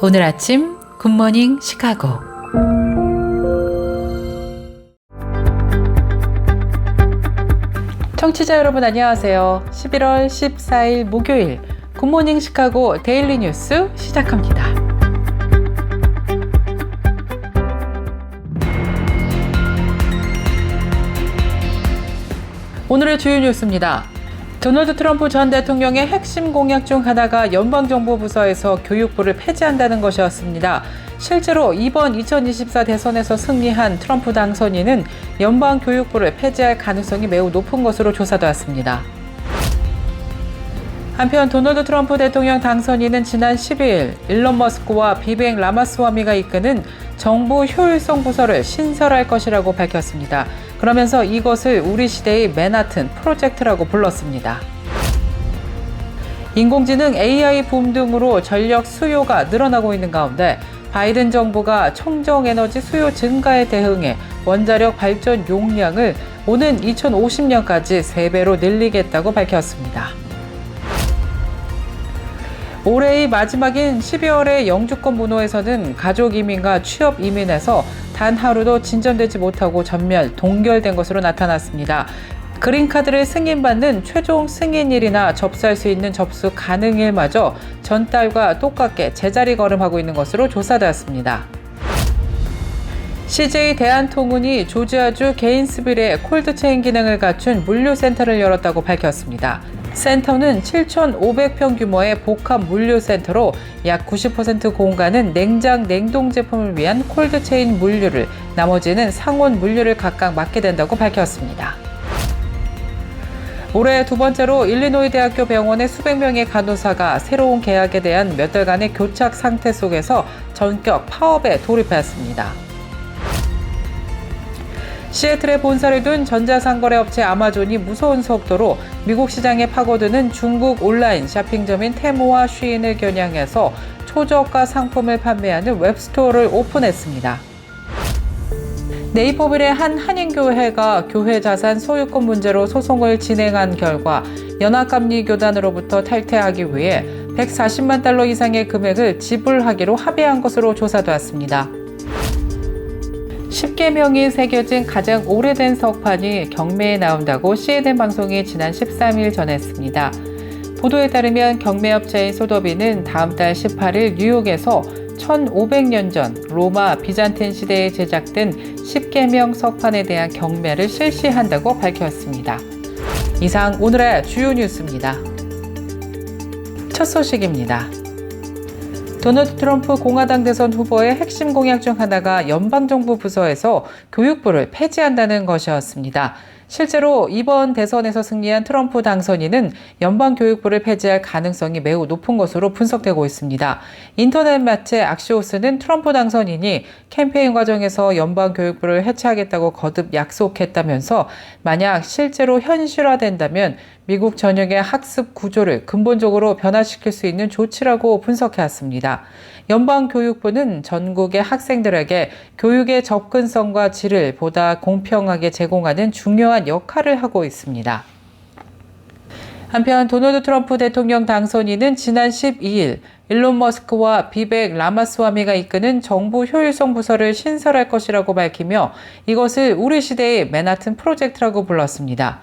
오늘 아침 굿모닝 시카고. 청취자 여러분 안녕하세요. 11월 14일 목요일 굿모닝 시카고 데일리 뉴스 시작합니다. 오늘의 주요 뉴스입니다. 도널드 트럼프 전 대통령의 핵심 공약 중 하나가 연방정보부서에서 교육부를 폐지한다는 것이었습니다. 실제로 이번 2024 대선에서 승리한 트럼프 당선인은 연방교육부를 폐지할 가능성이 매우 높은 것으로 조사되었습니다. 한편 도널드 트럼프 대통령 당선인은 지난 12일 일론 머스크와 비뱅 라마스와미가 이끄는 정부 효율성 부서를 신설할 것이라고 밝혔습니다. 그러면서 이것을 우리 시대의 맨하튼 프로젝트라고 불렀습니다. 인공지능 AI 붐 등으로 전력 수요가 늘어나고 있는 가운데 바이든 정부가 청정에너지 수요 증가에 대응해 원자력 발전 용량을 오는 2050년까지 3배로 늘리겠다고 밝혔습니다. 올해의 마지막인 12월의 영주권 문호에서는 가족 이민과 취업 이민에서 단 하루도 진전되지 못하고 전멸, 동결된 것으로 나타났습니다. 그린카드를 승인받는 최종 승인일이나 접수할 수 있는 접수 가능일마저 전달과 똑같게 제자리 걸음하고 있는 것으로 조사되었습니다. CJ 대한통운이 조지아주 게인스빌에 콜드체인 기능을 갖춘 물류센터를 열었다고 밝혔습니다. 센터는 7,500평 규모의 복합 물류센터로 약 90% 공간은 냉장, 냉동 제품을 위한 콜드체인 물류를, 나머지는 상온 물류를 각각 맡게 된다고 밝혔습니다. 올해 두 번째로 일리노이 대학교 병원의 수백 명의 간호사가 새로운 계약에 대한 몇 달간의 교착 상태 속에서 전격 파업에 돌입했습니다. 시애틀에 본사를 둔 전자상거래 업체 아마존이 무서운 속도로 미국 시장에 파고드는 중국 온라인 쇼핑점인 테무와 쉬인을 겨냥해서 초저가 상품을 판매하는 웹스토어를 오픈했습니다. 네이버빌의 한 한인교회가 교회 자산 소유권 문제로 소송을 진행한 결과 연합감리교단으로부터 탈퇴하기 위해 140만 달러 이상의 금액을 지불하기로 합의한 것으로 조사되었습니다. 10계명이 새겨진 가장 오래된 석판이 경매에 나온다고 CNN 방송이 지난 13일 전했습니다. 보도에 따르면 경매업체인 소더비는 다음 달 18일 뉴욕에서 1500년 전 로마 비잔틴 시대에 제작된 10계명 석판에 대한 경매를 실시한다고 밝혔습니다. 이상 오늘의 주요 뉴스입니다. 첫 소식입니다. 도널드 트럼프 공화당 대선 후보의 핵심 공약 중 하나가 연방정부 부서에서 교육부를 폐지한다는 것이었습니다. 실제로 이번 대선에서 승리한 트럼프 당선인은 연방교육부를 폐지할 가능성이 매우 높은 것으로 분석되고 있습니다. 인터넷 매체 악시오스는 트럼프 당선인이 캠페인 과정에서 연방교육부를 해체하겠다고 거듭 약속했다면서 만약 실제로 현실화된다면 미국 전역의 학습 구조를 근본적으로 변화시킬 수 있는 조치라고 분석해왔습니다. 연방교육부는 전국의 학생들에게 교육의 접근성과 질을 보다 공평하게 제공하는 중요한 역할을 하고 있습니다. 한편 도널드 트럼프 대통령 당선인은 지난 12일 일론 머스크와 비백 라마스와미가 이끄는 정부 효율성 부서를 신설할 것이라고 밝히며 이것을 우리 시대의 맨하튼 프로젝트라고 불렀습니다.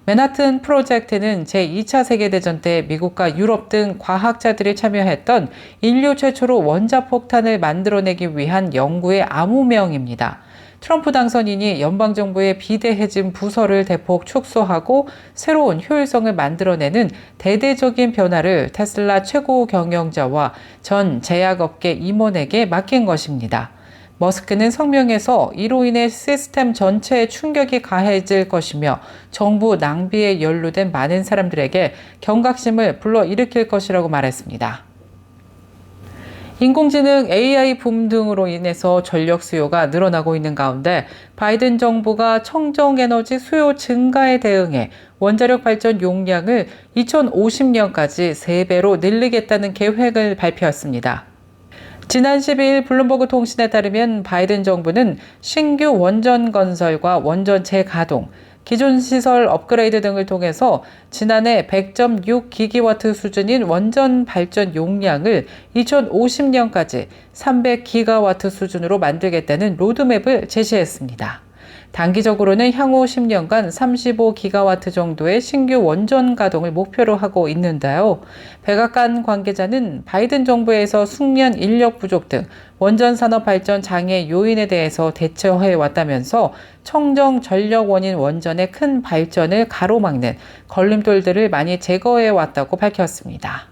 맨하튼 프로젝트는 제2차 세계대전 때 미국과 유럽 등 과학자들이 참여했던 인류 최초로 원자폭탄을 만들어내기 위한 연구의 암호명입니다. 트럼프 당선인이 연방정부의 비대해진 부서를 대폭 축소하고 새로운 효율성을 만들어내는 대대적인 변화를 테슬라 최고 경영자와 전 제약업계 임원에게 맡긴 것입니다. 머스크는 성명에서 이로 인해 시스템 전체에 충격이 가해질 것이며 정부 낭비에 연루된 많은 사람들에게 경각심을 불러일으킬 것이라고 말했습니다. 인공지능 AI 붐 등으로 인해서 전력 수요가 늘어나고 있는 가운데 바이든 정부가 청정에너지 수요 증가에 대응해 원자력 발전 용량을 2050년까지 3배로 늘리겠다는 계획을 발표했습니다. 지난 12일 블룸버그 통신에 따르면 바이든 정부는 신규 원전 건설과 원전 재가동, 기존 시설 업그레이드 등을 통해서 지난해 100.6GW 수준인 원전 발전 용량을 2050년까지 300GW 수준으로 만들겠다는 로드맵을 제시했습니다. 단기적으로는 향후 10년간 35GW 정도의 신규 원전 가동을 목표로 하고 있는데요. 백악관 관계자는 바이든 정부에서 숙련 인력 부족 등 원전 산업 발전 장애 요인에 대해서 대처해 왔다면서 청정 전력 원인 원전의 큰 발전을 가로막는 걸림돌들을 많이 제거해 왔다고 밝혔습니다.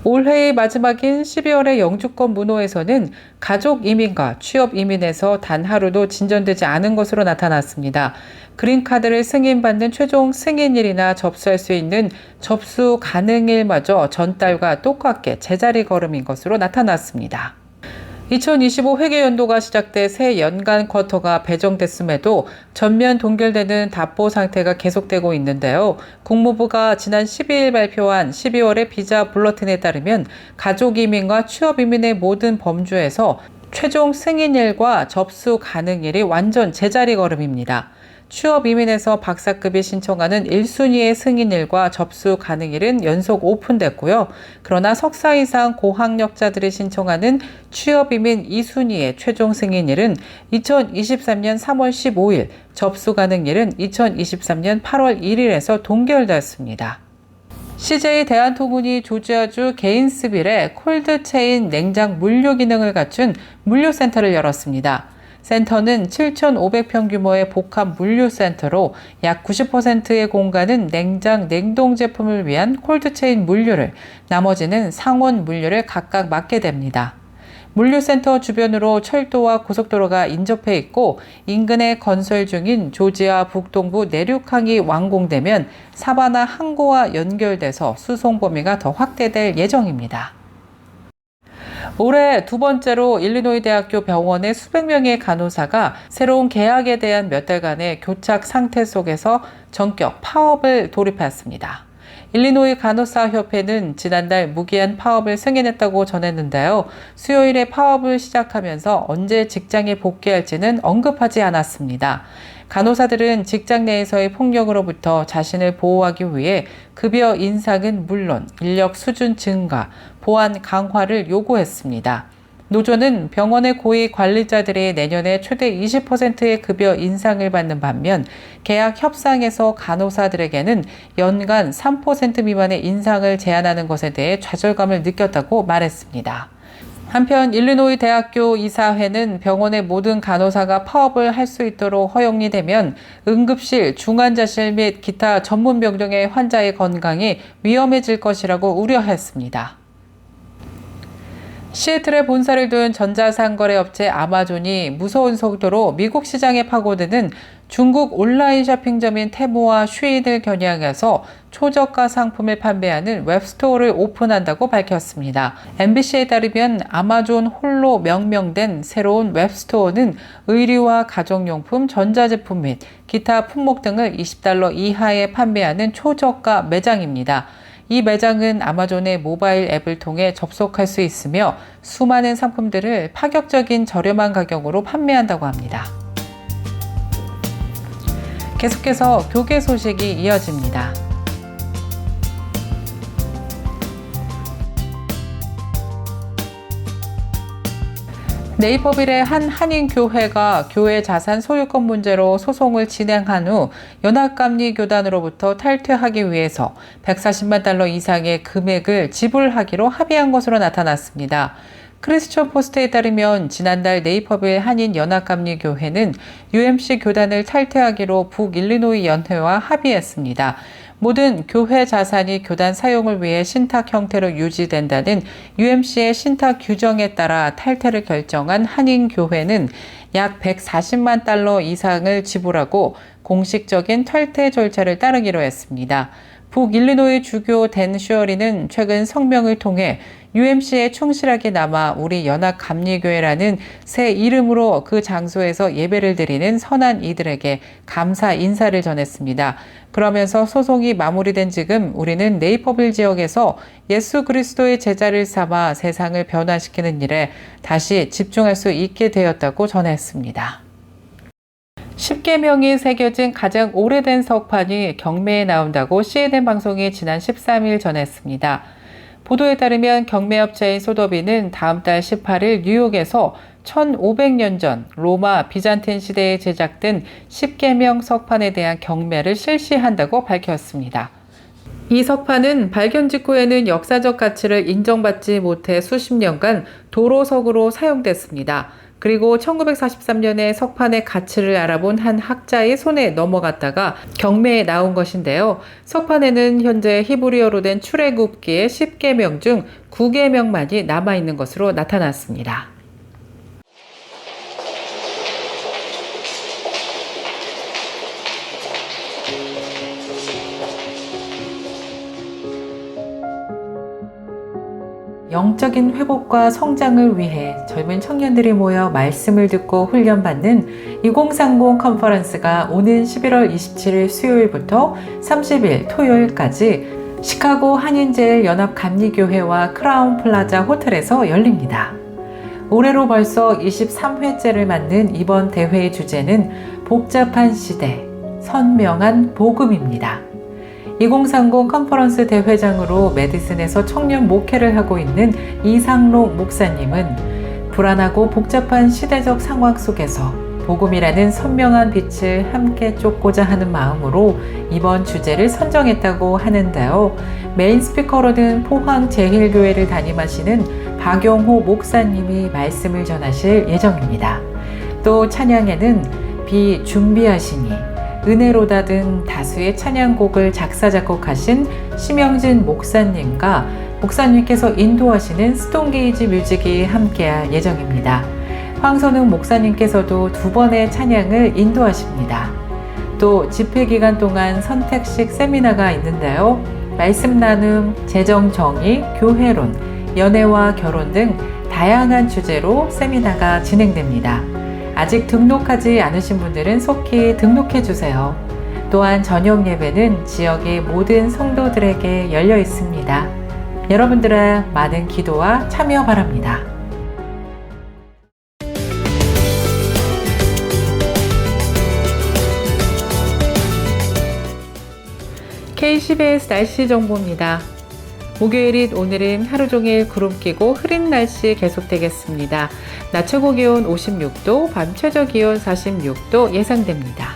올해의 마지막인 12월의 영주권 문호에서는 가족 이민과 취업 이민에서 단 하루도 진전되지 않은 것으로 나타났습니다. 그린카드를 승인받는 최종 승인일이나 접수할 수 있는 접수 가능일마저 전달과 똑같게 제자리 걸음인 것으로 나타났습니다. 2025 회계연도가 시작돼 새 연간 쿼터가 배정됐음에도 전면 동결되는 답보 상태가 계속되고 있는데요. 국무부가 지난 12일 발표한 12월의 비자 불러틴에 따르면 가족이민과 취업이민의 모든 범주에서 최종 승인일과 접수 가능일이 완전 제자리 걸음입니다. 취업 이민에서 박사급이 신청하는 1순위의 승인일과 접수 가능일은 연속 오픈됐고요. 그러나 석사 이상 고학력자들이 신청하는 취업 이민 2순위의 최종 승인일은 2023년 3월 15일, 접수 가능일은 2023년 8월 1일에서 동결됐습니다. CJ 대한통운이 조지아주 게인스빌에 콜드체인 냉장 물류 기능을 갖춘 물류센터를 열었습니다. 센터는 7,500평 규모의 복합 물류센터로 약 90%의 공간은 냉장, 냉동 제품을 위한 콜드체인 물류를, 나머지는 상온 물류를 각각 맡게 됩니다. 물류센터 주변으로 철도와 고속도로가 인접해 있고 인근에 건설 중인 조지아 북동부 내륙항이 완공되면 사바나 항구와 연결돼서 수송 범위가 더 확대될 예정입니다. 올해 두 번째로 일리노이 대학교 병원의 수백 명의 간호사가 새로운 계약에 대한 몇 달간의 교착 상태 속에서 전격 파업을 돌입했습니다. 일리노이 간호사협회는 지난달 무기한 파업을 승인했다고 전했는데요. 수요일에 파업을 시작하면서 언제 직장에 복귀할지는 언급하지 않았습니다. 간호사들은 직장 내에서의 폭력으로부터 자신을 보호하기 위해 급여 인상은 물론 인력 수준 증가, 보안 강화를 요구했습니다. 노조는 병원의 고위 관리자들이 내년에 최대 20%의 급여 인상을 받는 반면 계약 협상에서 간호사들에게는 연간 3% 미만의 인상을 제한하는 것에 대해 좌절감을 느꼈다고 말했습니다. 한편 일리노이 대학교 이사회는 병원의 모든 간호사가 파업을 할 수 있도록 허용이 되면 응급실, 중환자실 및 기타 전문 병동의 환자의 건강이 위험해질 것이라고 우려했습니다. 시애틀에 본사를 둔 전자상거래 업체 아마존이 무서운 속도로 미국 시장에 파고드는 중국 온라인 쇼핑점인 테무와 쉬인을 겨냥해서 초저가 상품을 판매하는 웹스토어를 오픈한다고 밝혔습니다. MBC에 따르면 아마존 홀로 명명된 새로운 웹스토어는 의류와 가정용품, 전자제품 및 기타 품목 등을 $20 이하에 판매하는 초저가 매장입니다. 이 매장은 아마존의 모바일 앱을 통해 접속할 수 있으며 수많은 상품들을 파격적인 저렴한 가격으로 판매한다고 합니다. 계속해서 교계 소식이 이어집니다. 네이버빌의 한 한인교회가 교회 자산 소유권 문제로 소송을 진행한 후 연합감리교단으로부터 탈퇴하기 위해서 $140만 이상의 금액을 지불하기로 합의한 것으로 나타났습니다. 크리스천 포스트에 따르면 지난달 네이버빌 한인연합감리교회는 UMC 교단을 탈퇴하기로 북일리노이 연회와 합의했습니다. 모든 교회 자산이 교단 사용을 위해 신탁 형태로 유지된다는 UMC의 신탁 규정에 따라 탈퇴를 결정한 한인교회는 약 $140만 이상을 지불하고 공식적인 탈퇴 절차를 따르기로 했습니다. 북일리노이 주교 댄 슈어리는 최근 성명을 통해 UMC에 충실하게 남아 우리 연합감리교회라는 새 이름으로 그 장소에서 예배를 드리는 선한 이들에게 감사 인사를 전했습니다. 그러면서 소송이 마무리된 지금 우리는 네이버빌 지역에서 예수 그리스도의 제자를 삼아 세상을 변화시키는 일에 다시 집중할 수 있게 되었다고 전했습니다. 10계명이 새겨진 가장 오래된 석판이 경매에 나온다고 CNN 방송이 지난 13일 전했습니다. 보도에 따르면 경매업체인 소더비는 다음 달 18일 뉴욕에서 1500년 전 로마 비잔틴 시대에 제작된 10계명 석판에 대한 경매를 실시한다고 밝혔습니다. 이 석판은 발견 직후에는 역사적 가치를 인정받지 못해 수십 년간 도로석으로 사용됐습니다. 그리고 1943년에 석판의 가치를 알아본 한 학자의 손에 넘어갔다가 경매에 나온 것인데요. 석판에는 현재 히브리어로 된 출애굽기의 10계명 중 9계명만이 남아있는 것으로 나타났습니다. 영적인 회복과 성장을 위해 젊은 청년들이 모여 말씀을 듣고 훈련받는 2030 컨퍼런스가 오는 11월 27일 수요일부터 30일 토요일까지 시카고 한인제일연합감리교회와 크라운 플라자 호텔에서 열립니다. 올해로 벌써 23회째를 맞는 이번 대회의 주제는 복잡한 시대, 선명한 복음입니다. 2030 컨퍼런스 대회장으로 메디슨에서 청년 목회를 하고 있는 이상록 목사님은 불안하고 복잡한 시대적 상황 속에서 복음이라는 선명한 빛을 함께 쫓고자 하는 마음으로 이번 주제를 선정했다고 하는데요. 메인 스피커로는 포항제일교회를 담임하시는 박용호 목사님이 말씀을 전하실 예정입니다. 또 찬양에는 비준비하시니 은혜로다 등 다수의 찬양곡을 작사 작곡하신 심영진 목사님과 목사님께서 인도하시는 스톤게이지 뮤직이 함께할 예정입니다. 황선웅 목사님께서도 2번의 찬양을 인도하십니다. 또 집회 기간 동안 선택식 세미나가 있는데요. 말씀 나눔, 재정 정의, 교회론, 연애와 결혼 등 다양한 주제로 세미나가 진행됩니다. 아직 등록하지 않으신 분들은 속히 등록해 주세요. 또한 저녁 예배는 지역의 모든 성도들에게 열려 있습니다. 여러분들의 많은 기도와 참여 바랍니다. KCBS 날씨 정보입니다. 목요일인 오늘은 하루 종일 구름 끼고 흐린 날씨 계속되겠습니다. 낮 최고 기온 56도, 밤 최저 기온 46도 예상됩니다.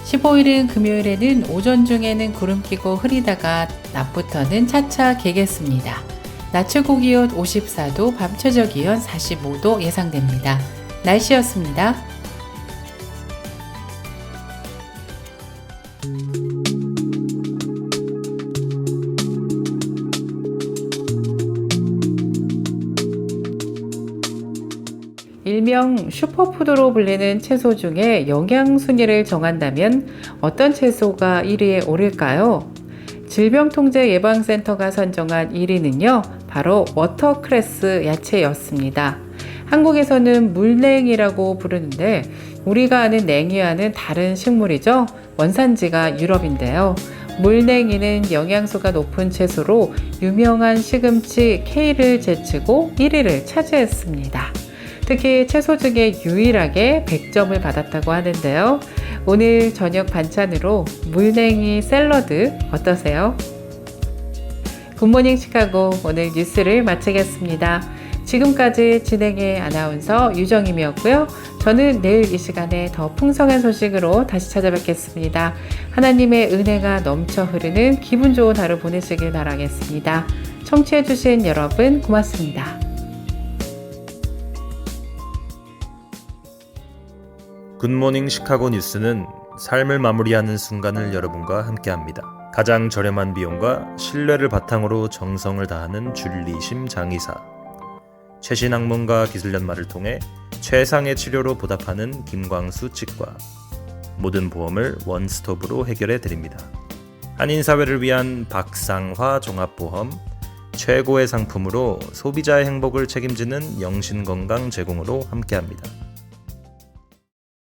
15일은 금요일에는 오전 중에는 구름 끼고 흐리다가 낮부터는 차차 개겠습니다. 낮 최고 기온 54도, 밤 최저 기온 45도 예상됩니다. 날씨였습니다. 일명 슈퍼푸드로 불리는 채소 중에 영양순위를 정한다면 어떤 채소가 1위에 오를까요? 질병통제예방센터가 선정한 1위는요, 바로 워터크레스 야채였습니다. 한국에서는 물냉이라고 부르는데 우리가 아는 냉이와는 다른 식물이죠. 원산지가 유럽인데요. 물냉이는 영양소가 높은 채소로 유명한 시금치 케일을 제치고 1위를 차지했습니다. 특히 채소 중에 유일하게 100점을 받았다고 하는데요. 오늘 저녁 반찬으로 물냉이 샐러드 어떠세요? 굿모닝 시카고 오늘 뉴스를 마치겠습니다. 지금까지 진행의 아나운서 유정임이었고요. 저는 내일 이 시간에 더 풍성한 소식으로 다시 찾아뵙겠습니다. 하나님의 은혜가 넘쳐 흐르는 기분 좋은 하루 보내시길 바라겠습니다. 청취해주신 여러분 고맙습니다. 굿모닝 시카고 뉴스는 삶을 마무리하는 순간을 여러분과 함께합니다. 가장 저렴한 비용과 신뢰를 바탕으로 정성을 다하는 줄리심 장의사, 최신 학문과 기술 연마를 통해 최상의 치료로 보답하는 김광수 치과, 모든 보험을 원스톱으로 해결해 드립니다. 한인사회를 위한 박상화 종합보험, 최고의 상품으로 소비자의 행복을 책임지는 영신건강 제공으로 함께합니다.